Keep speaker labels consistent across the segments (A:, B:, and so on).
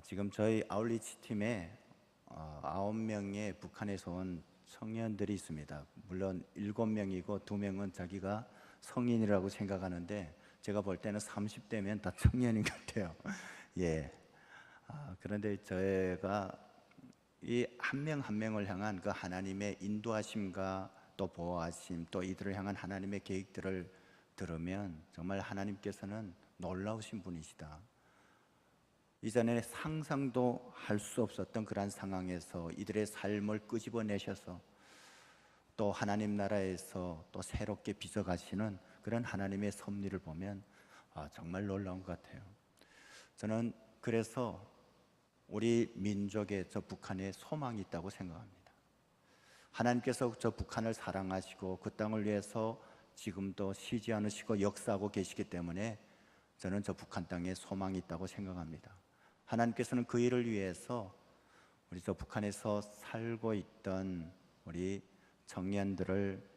A: 지금 저희 아울리치 팀에 9명의 북한에서 온 청년들이 있습니다. 물론 7명이고 2명은 자기가 성인이라고 생각하는데 제가 볼 때는 30대면 다 청년인 것 같아요. 예. 그런데 저희가 이 한 명 한 명을 향한 그 하나님의 인도하심과 또 보호하심, 또 이들을 향한 하나님의 계획들을 들으면 정말 하나님께서는 놀라우신 분이시다. 이전에 상상도 할 수 없었던 그러한 상황에서 이들의 삶을 끄집어내셔서 또 하나님 나라에서 또 새롭게 빚어가시는 그런 하나님의 섭리를 보면 정말 놀라운 것 같아요. 저는 그래서 우리 민족의 저 북한에 소망이 있다고 생각합니다. 하나님께서 저 북한을 사랑하시고 그 땅을 위해서 지금도 쉬지 않으시고 역사하고 계시기 때문에 저는 저 북한 땅에 소망이 있다고 생각합니다. 하나님께서는 그 일을 위해서 우리 저 북한에서 살고 있던 우리 청년들을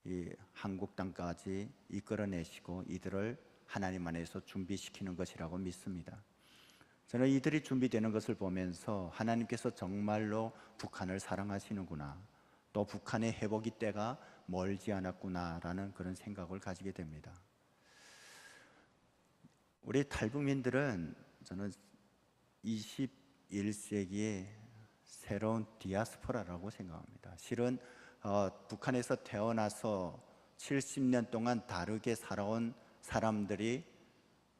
A: 이 한국 땅까지 이끌어내시고 이들을 하나님 안에서 준비시키는 것이라고 믿습니다. 저는 이들이 준비되는 것을 보면서 하나님께서 정말로 북한을 사랑하시는구나, 또 북한의 회복의 때가 멀지 않았구나라는 그런 생각을 가지게 됩니다. 우리 탈북민들은 저는 21세기의 새로운 디아스포라라고 생각합니다. 실은 북한에서 태어나서 70년 동안 다르게 살아온 사람들이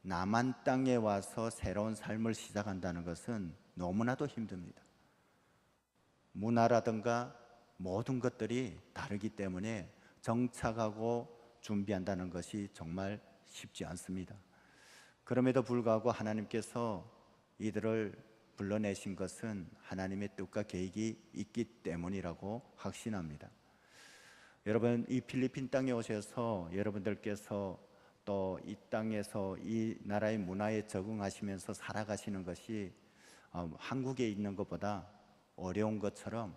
A: 남한 땅에 와서 새로운 삶을 시작한다는 것은 너무나도 힘듭니다. 문화라든가 모든 것들이 다르기 때문에 정착하고 준비한다는 것이 정말 쉽지 않습니다. 그럼에도 불구하고 하나님께서 이들을 불러내신 것은 하나님의 뜻과 계획이 있기 때문이라고 확신합니다. 여러분, 이 필리핀 땅에 오셔서 여러분들께서 또 이 땅에서 이 나라의 문화에 적응하시면서 살아가시는 것이 한국에 있는 것보다 어려운 것처럼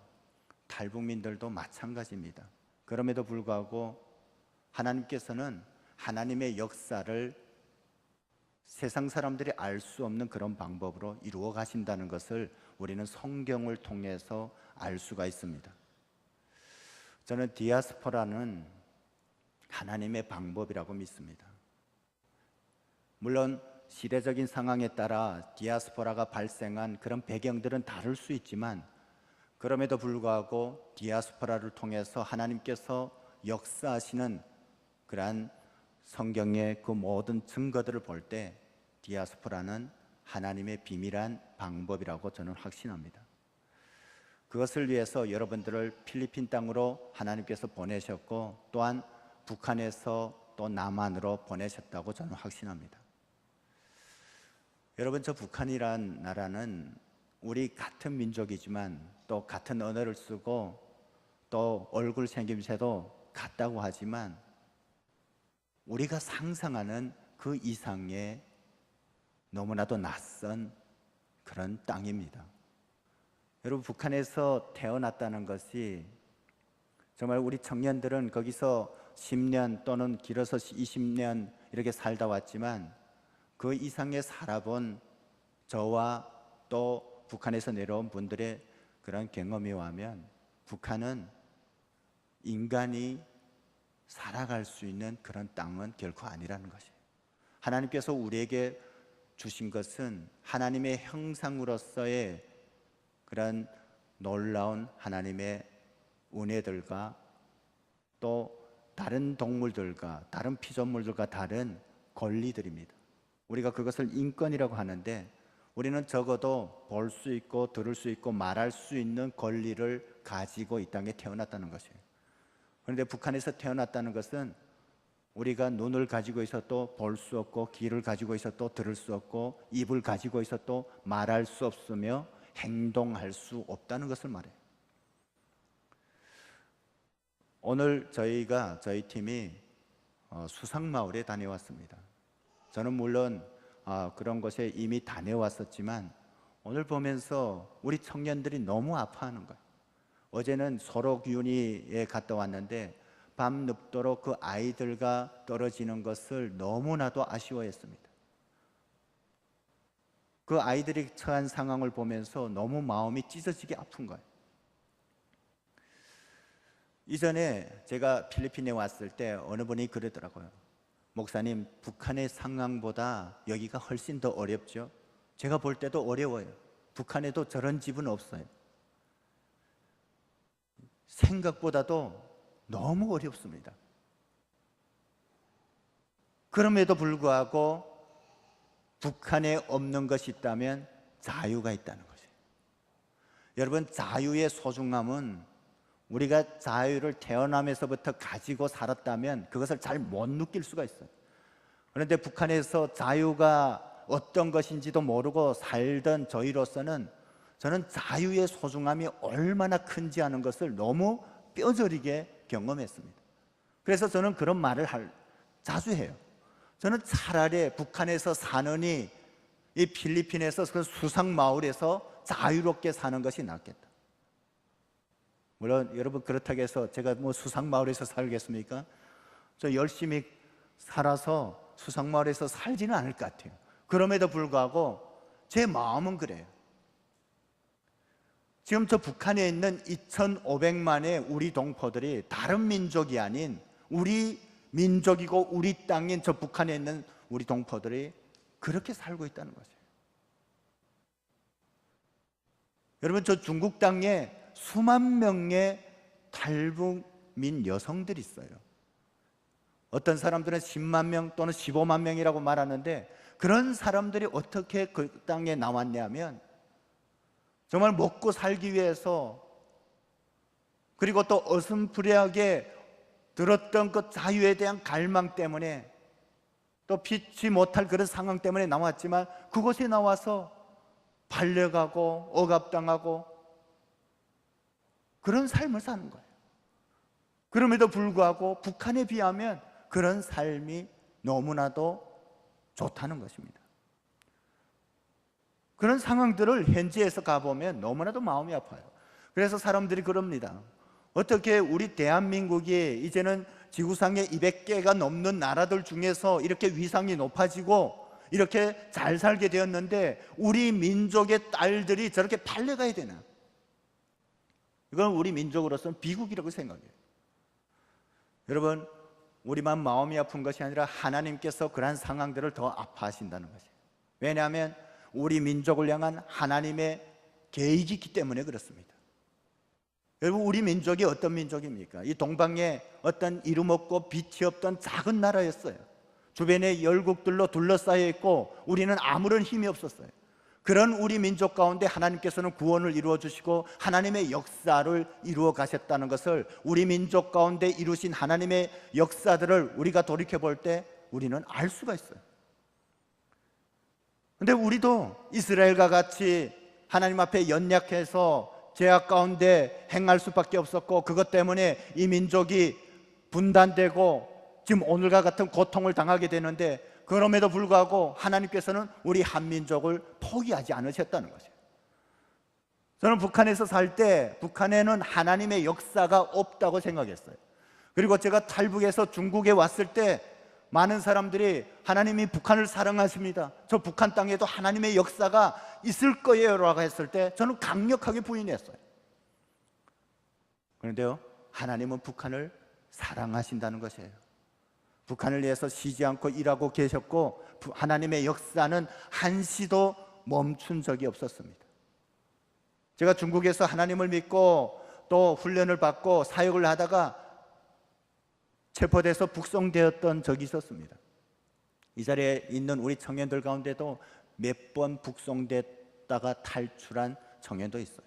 A: 탈북민들도 마찬가지입니다. 그럼에도 불구하고 하나님께서는 하나님의 역사를 세상 사람들이 알 수 없는 그런 방법으로 이루어 가신다는 것을 우리는 성경을 통해서 알 수가 있습니다. 저는 디아스포라는 하나님의 방법이라고 믿습니다. 물론 시대적인 상황에 따라 디아스포라가 발생한 그런 배경들은 다를 수 있지만 그럼에도 불구하고 디아스포라를 통해서 하나님께서 역사하시는 그러한 성경의 그 모든 증거들을 볼 때 디아스포라는 하나님의 비밀한 방법이라고 저는 확신합니다. 그것을 위해서 여러분들을 필리핀 땅으로 하나님께서 보내셨고 또한 북한에서 또 남한으로 보내셨다고 저는 확신합니다. 여러분, 저 북한이란 나라는 우리 같은 민족이지만 또 같은 언어를 쓰고 또 얼굴 생김새도 같다고 하지만 우리가 상상하는 그 이상의 너무나도 낯선 그런 땅입니다. 여러분, 북한에서 태어났다는 것이 정말 우리 청년들은 거기서 10년 또는 길어서 20년 이렇게 살다 왔지만 그 이상의 살아본 저와 또 북한에서 내려온 분들의 그런 경험에 의하면 북한은 인간이 살아갈 수 있는 그런 땅은 결코 아니라는 것이에요. 하나님께서 우리에게 주신 것은 하나님의 형상으로서의 그런 놀라운 하나님의 은혜들과 또 다른 동물들과 다른 피조물들과 다른 권리들입니다. 우리가 그것을 인권이라고 하는데 우리는 적어도 볼 수 있고 들을 수 있고 말할 수 있는 권리를 가지고 이 땅에 태어났다는 것이에요. 그런데 북한에서 태어났다는 것은 우리가 눈을 가지고 있어도 볼 수 없고 귀를 가지고 있어도 들을 수 없고 입을 가지고 있어도 말할 수 없으며 행동할 수 없다는 것을 말해요. 오늘 저희 팀이 수상마을에 다녀왔습니다. 저는 물론 그런 곳에 이미 다녀왔었지만 오늘 보면서 우리 청년들이 너무 아파하는 거예요. 어제는 소록윤희에 갔다 왔는데 밤 늦도록 그 아이들과 떨어지는 것을 너무나도 아쉬워했습니다. 그 아이들이 처한 상황을 보면서 너무 마음이 찢어지게 아픈 거예요. 이전에 제가 필리핀에 왔을 때 어느 분이 그러더라고요. 목사님, 북한의 상황보다 여기가 훨씬 더 어렵죠? 제가 볼 때도 어려워요. 북한에도 저런 집은 없어요. 생각보다도 너무 어렵습니다. 그럼에도 불구하고 북한에 없는 것이 있다면 자유가 있다는 것이에요. 여러분, 자유의 소중함은 우리가 자유를 태어나면서부터 가지고 살았다면 그것을 잘 못 느낄 수가 있어요. 그런데 북한에서 자유가 어떤 것인지도 모르고 살던 저희로서는 저는 자유의 소중함이 얼마나 큰지 아는 것을 너무 뼈저리게 경험했습니다. 그래서 저는 그런 말을 자주 해요. 저는 차라리 북한에서 사느니 이 필리핀에서 그 수상마을에서 자유롭게 사는 것이 낫겠다. 물론 여러분, 그렇다고 해서 제가 뭐 수상마을에서 살겠습니까? 저 열심히 살아서 수상마을에서 살지는 않을 것 같아요. 그럼에도 불구하고 제 마음은 그래요. 지금 저 북한에 있는 2,500만의 우리 동포들이 다른 민족이 아닌 우리 민족이고 우리 땅인 저 북한에 있는 우리 동포들이 그렇게 살고 있다는 거죠. 여러분, 저 중국 땅에 수만 명의 탈북민 여성들이 있어요. 어떤 사람들은 10만 명 또는 15만 명이라고 말하는데, 그런 사람들이 어떻게 그 땅에 나왔냐면 정말 먹고 살기 위해서, 그리고 또 어슴푸레하게 들었던 그 자유에 대한 갈망 때문에, 또 피치 못할 그런 상황 때문에 나왔지만 그곳에 나와서 발려가고 억압당하고 그런 삶을 사는 거예요. 그럼에도 불구하고 북한에 비하면 그런 삶이 너무나도 좋다는 것입니다. 그런 상황들을 현지에서 가보면 너무나도 마음이 아파요. 그래서 사람들이 그럽니다. 어떻게 우리 대한민국이 이제는 지구상에 200개가 넘는 나라들 중에서 이렇게 위상이 높아지고 이렇게 잘 살게 되었는데 우리 민족의 딸들이 저렇게 팔려가야 되나? 이건 우리 민족으로서는 비극이라고 생각해요. 여러분, 우리만 마음이 아픈 것이 아니라 하나님께서 그러한 상황들을 더 아파하신다는 것이에요. 왜냐하면 우리 민족을 향한 하나님의 계획이 있기 때문에 그렇습니다. 여러분, 우리 민족이 어떤 민족입니까? 이 동방에 어떤 이름 없고 빛이 없던 작은 나라였어요. 주변에 열국들로 둘러싸여 있고 우리는 아무런 힘이 없었어요. 그런 우리 민족 가운데 하나님께서는 구원을 이루어 주시고 하나님의 역사를 이루어 가셨다는 것을, 우리 민족 가운데 이루신 하나님의 역사들을 우리가 돌이켜 볼 때 우리는 알 수가 있어요. 그런데 우리도 이스라엘과 같이 하나님 앞에 연약해서 죄악 가운데 행할 수밖에 없었고, 그것 때문에 이 민족이 분단되고 지금 오늘과 같은 고통을 당하게 되는데, 그럼에도 불구하고 하나님께서는 우리 한민족을 포기하지 않으셨다는 것이에요. 저는 북한에서 살 때 북한에는 하나님의 역사가 없다고 생각했어요. 그리고 제가 탈북해서 중국에 왔을 때 많은 사람들이 하나님이 북한을 사랑하십니다, 저 북한 땅에도 하나님의 역사가 있을 거예요 라고 했을 때 저는 강력하게 부인했어요. 그런데요, 하나님은 북한을 사랑하신다는 것이에요. 북한을 위해서 쉬지 않고 일하고 계셨고 하나님의 역사는 한시도 멈춘 적이 없었습니다. 제가 중국에서 하나님을 믿고 또 훈련을 받고 사역을 하다가 체포돼서 북송되었던 적이 있었습니다. 이 자리에 있는 우리 청년들 가운데도 몇 번 북송됐다가 탈출한 청년도 있어요.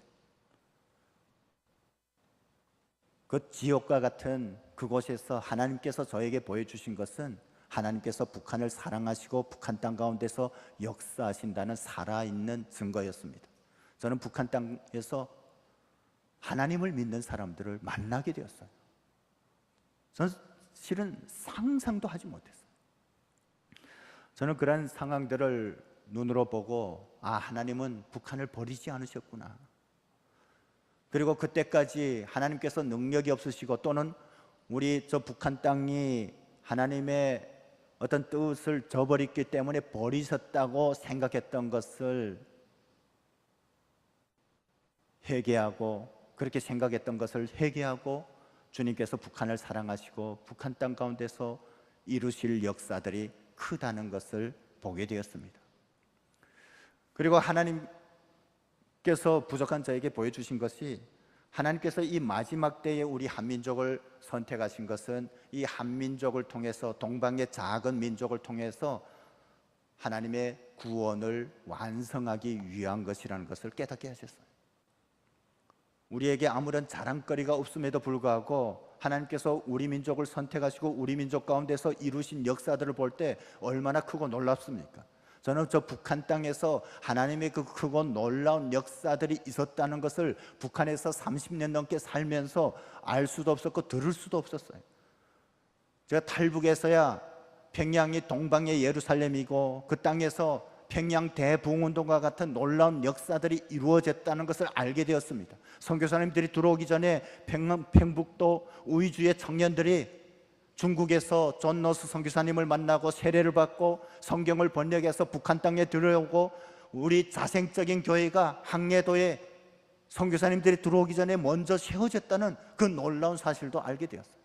A: 그 지옥과 같은 그곳에서 하나님께서 저에게 보여주신 것은 하나님께서 북한을 사랑하시고 북한 땅 가운데서 역사하신다는 살아있는 증거였습니다. 저는 북한 땅에서 하나님을 믿는 사람들을 만나게 되었어요. 저는 실은 상상도 하지 못했어요. 저는 그런 상황들을 눈으로 보고, 아, 하나님은 북한을 버리지 않으셨구나. 그리고 그때까지 하나님께서 능력이 없으시고 또는 우리 저 북한 땅이 하나님의 어떤 뜻을 저버렸기 때문에 버리셨다고 생각했던 것을 회개하고, 그렇게 생각했던 것을 회개하고 주님께서 북한을 사랑하시고 북한 땅 가운데서 이루실 역사들이 크다는 것을 보게 되었습니다. 그리고 하나님께서 부족한 저에게 보여주신 것이, 하나님께서 이 마지막 때에 우리 한민족을 선택하신 것은 이 한민족을 통해서, 동방의 작은 민족을 통해서 하나님의 구원을 완성하기 위한 것이라는 것을 깨닫게 하셨어요. 우리에게 아무런 자랑거리가 없음에도 불구하고 하나님께서 우리 민족을 선택하시고 우리 민족 가운데서 이루신 역사들을 볼 때 얼마나 크고 놀랍습니까? 저는 저 북한 땅에서 하나님의 그 크고 놀라운 역사들이 있었다는 것을 북한에서 30년 넘게 살면서 알 수도 없었고 들을 수도 없었어요. 제가 탈북에서야 평양이 동방의 예루살렘이고 그 땅에서 평양 대부흥운동과 같은 놀라운 역사들이 이루어졌다는 것을 알게 되었습니다. 선교사님들이 들어오기 전에 평북도 우이주의 청년들이 중국에서 존 노스 선교사님을 만나고 세례를 받고 성경을 번역해서 북한 땅에 들어오고, 우리 자생적인 교회가 항해도에 선교사님들이 들어오기 전에 먼저 세워졌다는 그 놀라운 사실도 알게 되었어요.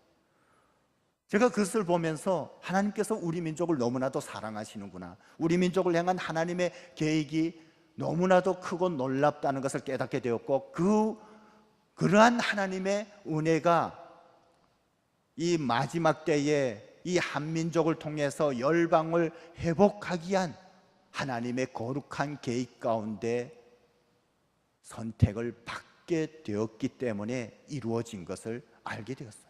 A: 제가 그것을 보면서 하나님께서 우리 민족을 너무나도 사랑하시는구나, 우리 민족을 향한 하나님의 계획이 너무나도 크고 놀랍다는 것을 깨닫게 되었고, 그러한 하나님의 은혜가 이 마지막 때에 이 한민족을 통해서 열방을 회복하기 위한 하나님의 거룩한 계획 가운데 선택을 받게 되었기 때문에 이루어진 것을 알게 되었어요.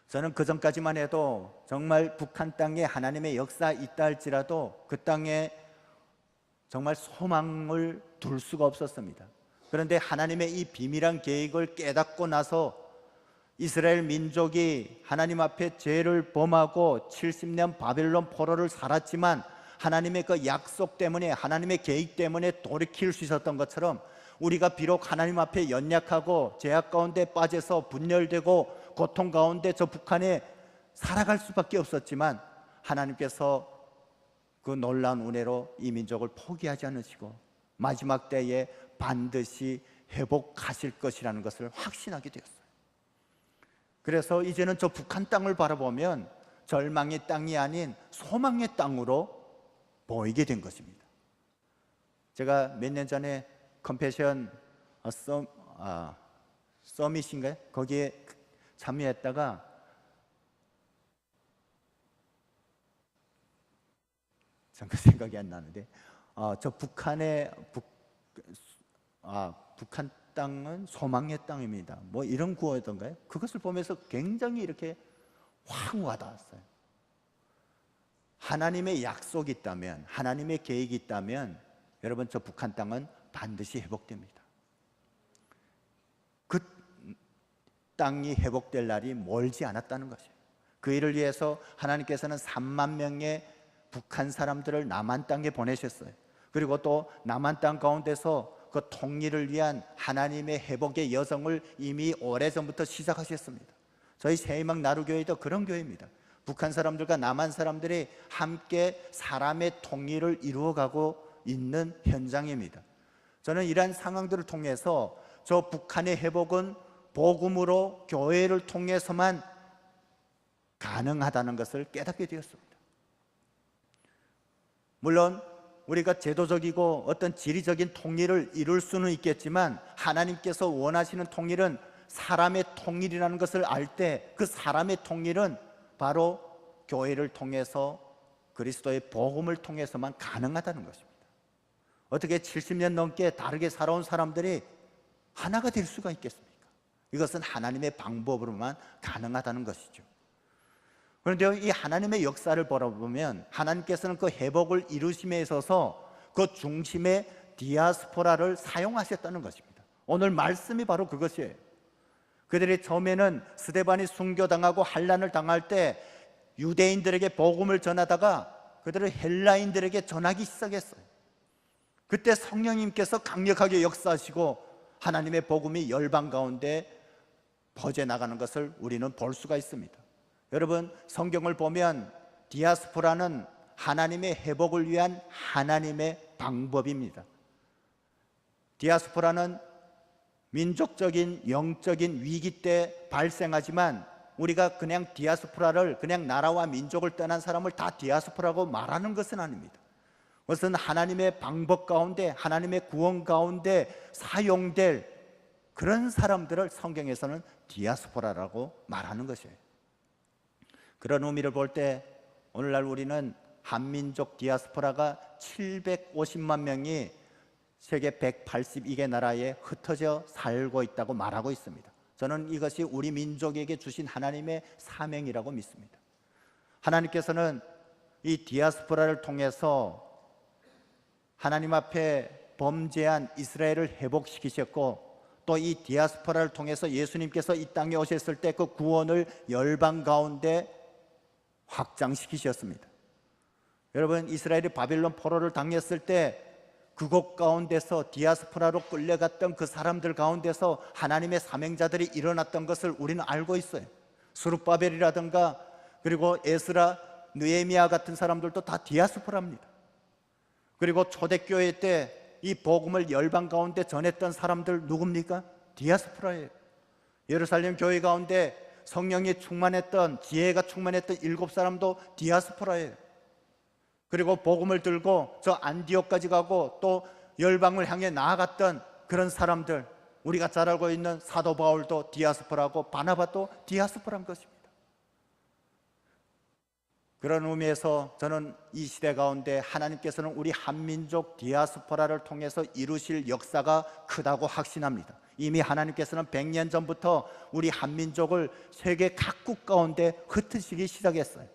A: 저는 그 전까지만 해도 정말 북한 땅에 하나님의 역사 있다 할지라도 그 땅에 정말 소망을 둘 수가 없었습니다. 그런데 하나님의 이 비밀한 계획을 깨닫고 나서 이스라엘 민족이 하나님 앞에 죄를 범하고 70년 바벨론 포로를 살았지만 하나님의 그 약속 때문에, 하나님의 계획 때문에 돌이킬 수 있었던 것처럼, 우리가 비록 하나님 앞에 연약하고 죄악 가운데 빠져서 분열되고 고통 가운데 저 북한에 살아갈 수밖에 없었지만 하나님께서 그 놀라운 은혜로 이 민족을 포기하지 않으시고 마지막 때에 반드시 회복하실 것이라는 것을 확신하게 되었어요. 그래서 이제는 저 북한 땅을 바라보면 절망의 땅이 아닌 소망의 땅으로 보이게 된 것입니다. 제가 몇 년 전에 컴패션 서밋인가요? 거기에 참여했다가 잠깐 생각이 안 나는데, 저 북한 땅은 소망의 땅입니다, 뭐 이런 구호였던가요? 그것을 보면서 굉장히 이렇게 확 와닿았어요. 하나님의 약속이 있다면, 하나님의 계획이 있다면 여러분, 저 북한 땅은 반드시 회복됩니다. 그 땅이 회복될 날이 멀지 않았다는 것이에요. 그 일을 위해서 하나님께서는 3만 명의 북한 사람들을 남한 땅에 보내셨어요. 그리고 또 남한 땅 가운데서 그 통일을 위한 하나님의 회복의 여정을 이미 오래전부터 시작하셨습니다. 저희 새희망 나루교회도 그런 교회입니다. 북한 사람들과 남한 사람들이 함께 사람의 통일을 이루어가고 있는 현장입니다. 저는 이러한 상황들을 통해서 저 북한의 회복은 복음으로, 교회를 통해서만 가능하다는 것을 깨닫게 되었습니다. 물론 우리가 제도적이고 어떤 지리적인 통일을 이룰 수는 있겠지만 하나님께서 원하시는 통일은 사람의 통일이라는 것을 알 때, 그 사람의 통일은 바로 교회를 통해서, 그리스도의 복음을 통해서만 가능하다는 것입니다. 어떻게 70년 넘게 다르게 살아온 사람들이 하나가 될 수가 있겠습니까? 이것은 하나님의 방법으로만 가능하다는 것이죠. 그런데 이 하나님의 역사를 바라보면 하나님께서는 그 회복을 이루심에 있어서 그 중심에 디아스포라를 사용하셨다는 것입니다. 오늘 말씀이 바로 그것이에요. 그들이 처음에는 스데반이 순교당하고 환난을 당할 때 유대인들에게 복음을 전하다가 그들을 헬라인들에게 전하기 시작했어요. 그때 성령님께서 강력하게 역사하시고 하나님의 복음이 열방 가운데 퍼져나가는 것을 우리는 볼 수가 있습니다. 여러분, 성경을 보면 디아스포라는 하나님의 회복을 위한 하나님의 방법입니다. 디아스포라는 민족적인 영적인 위기 때 발생하지만 우리가 그냥 디아스포라를, 그냥 나라와 민족을 떠난 사람을 다 디아스포라고 말하는 것은 아닙니다. 그것은 하나님의 방법 가운데, 하나님의 구원 가운데 사용될 그런 사람들을 성경에서는 디아스포라라고 말하는 것이에요. 그런 의미를 볼 때 오늘날 우리는 한민족 디아스포라가 750만 명이 세계 182개 나라에 흩어져 살고 있다고 말하고 있습니다. 저는 이것이 우리 민족에게 주신 하나님의 사명이라고 믿습니다. 하나님께서는 이 디아스포라를 통해서 하나님 앞에 범죄한 이스라엘을 회복시키셨고, 또 이 디아스포라를 통해서 예수님께서 이 땅에 오셨을 때 그 구원을 열방 가운데 확장시키셨습니다. 여러분, 이스라엘이 바빌론 포로를 당했을 때 그곳 가운데서 디아스포라로 끌려갔던 그 사람들 가운데서 하나님의 사명자들이 일어났던 것을 우리는 알고 있어요. 스룹바벨이라든가 그리고 에스라, 느헤미야 같은 사람들도 다 디아스포라입니다. 그리고 초대교회 때 이 복음을 열방 가운데 전했던 사람들 누굽니까? 디아스포라예요. 예루살렘 교회 가운데 성령이 충만했던, 지혜가 충만했던 7사람도 디아스포라예요. 그리고 복음을 들고 저 안디옥까지 가고 또 열방을 향해 나아갔던 그런 사람들, 우리가 잘 알고 있는 사도 바울도 디아스포라고 바나바도 디아스포라인 것입니다. 그런 의미에서 저는 이 시대 가운데 하나님께서는 우리 한민족 디아스포라를 통해서 이루실 역사가 크다고 확신합니다. 이미 하나님께서는 100년 전부터 우리 한민족을 세계 각국 가운데 흩으시기 시작했어요.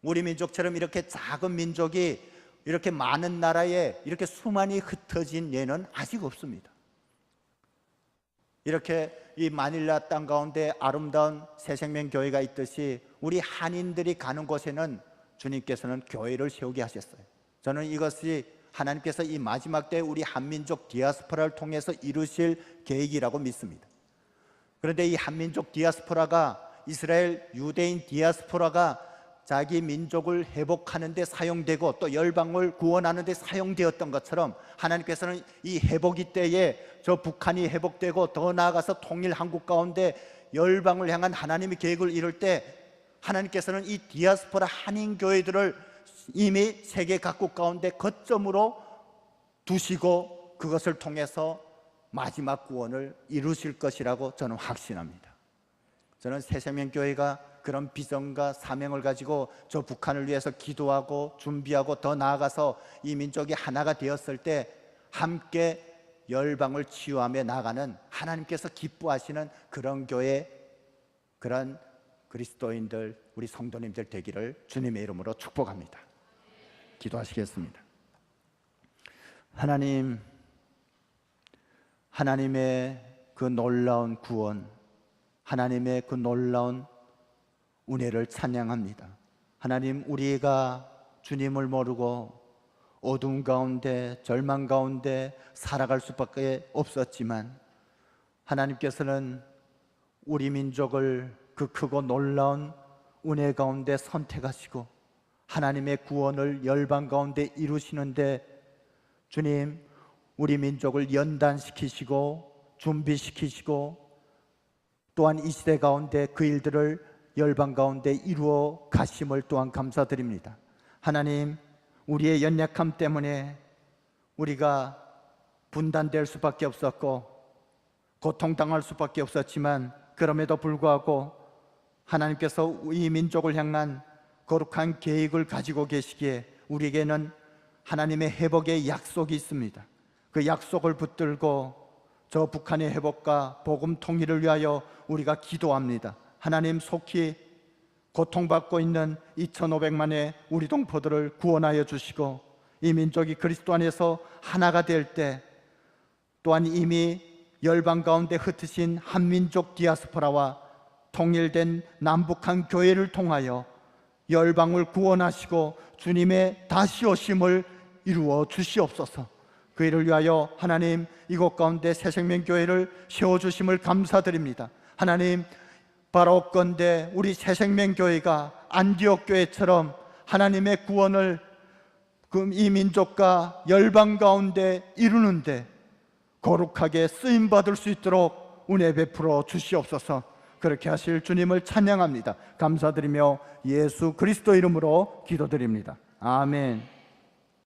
A: 우리 민족처럼 이렇게 작은 민족이 이렇게 많은 나라에 이렇게 수많이 흩어진 예는 아직 없습니다. 이렇게 이 마닐라 땅 가운데 아름다운 새생명교회가 있듯이 우리 한인들이 가는 곳에는 주님께서는 교회를 세우게 하셨어요. 저는 이것이 하나님께서 이 마지막 때 우리 한민족 디아스포라를 통해서 이루실 계획이라고 믿습니다. 그런데 이 한민족 디아스포라가, 이스라엘 유대인 디아스포라가 자기 민족을 회복하는 데 사용되고 또 열방을 구원하는 데 사용되었던 것처럼 하나님께서는 이 회복이 때에 저 북한이 회복되고 더 나아가서 통일 한국 가운데 열방을 향한 하나님의 계획을 이룰 때 하나님께서는 이 디아스포라 한인교회들을 이미 세계 각국 가운데 거점으로 두시고 그것을 통해서 마지막 구원을 이루실 것이라고 저는 확신합니다. 저는 새생명교회가 그런 비전과 사명을 가지고 저 북한을 위해서 기도하고 준비하고 더 나아가서 이 민족이 하나가 되었을 때 함께 열방을 치유하며 나가는 하나님께서 기뻐하시는 그런 교회, 그런 그리스도인들, 우리 성도님들 되기를 주님의 이름으로 축복합니다. 기도하시겠습니다. 하나님, 하나님의 그 놀라운 구원, 하나님의 그 놀라운 은혜를 찬양합니다. 하나님, 우리가 주님을 모르고 어두운 가운데, 절망 가운데 살아갈 수밖에 없었지만 하나님께서는 우리 민족을 그 크고 놀라운 은혜 가운데 선택하시고 하나님의 구원을 열방 가운데 이루시는데 주님, 우리 민족을 연단시키시고 준비시키시고 또한 이 시대 가운데 그 일들을 열방 가운데 이루어 가심을 또한 감사드립니다. 하나님, 우리의 연약함 때문에 우리가 분단될 수밖에 없었고 고통당할 수밖에 없었지만 그럼에도 불구하고 하나님께서 이 민족을 향한 거룩한 계획을 가지고 계시기에 우리에게는 하나님의 회복의 약속이 있습니다. 그 약속을 붙들고 저 북한의 회복과 복음 통일을 위하여 우리가 기도합니다. 하나님, 속히 고통받고 있는 2,500만의 우리 동포들을 구원하여 주시고 이 민족이 그리스도 안에서 하나가 될 때 또한 이미 열방 가운데 흩으신 한민족 디아스포라와 통일된 남북한 교회를 통하여 열방을 구원하시고 주님의 다시 오심을 이루어 주시옵소서. 그 일을 위하여 하나님, 이곳 가운데 새생명교회를 세워주심을 감사드립니다. 하나님,
B: 바라옵건대 우리 새생명교회가 안디옥 교회처럼 하나님의 구원을 이 민족과 열방 가운데 이루는데 거룩하게 쓰임받을 수 있도록 은혜 베풀어 주시옵소서. 그렇게 하실 주님을 찬양합니다. 감사드리며 예수 그리스도 이름으로 기도드립니다. 아멘.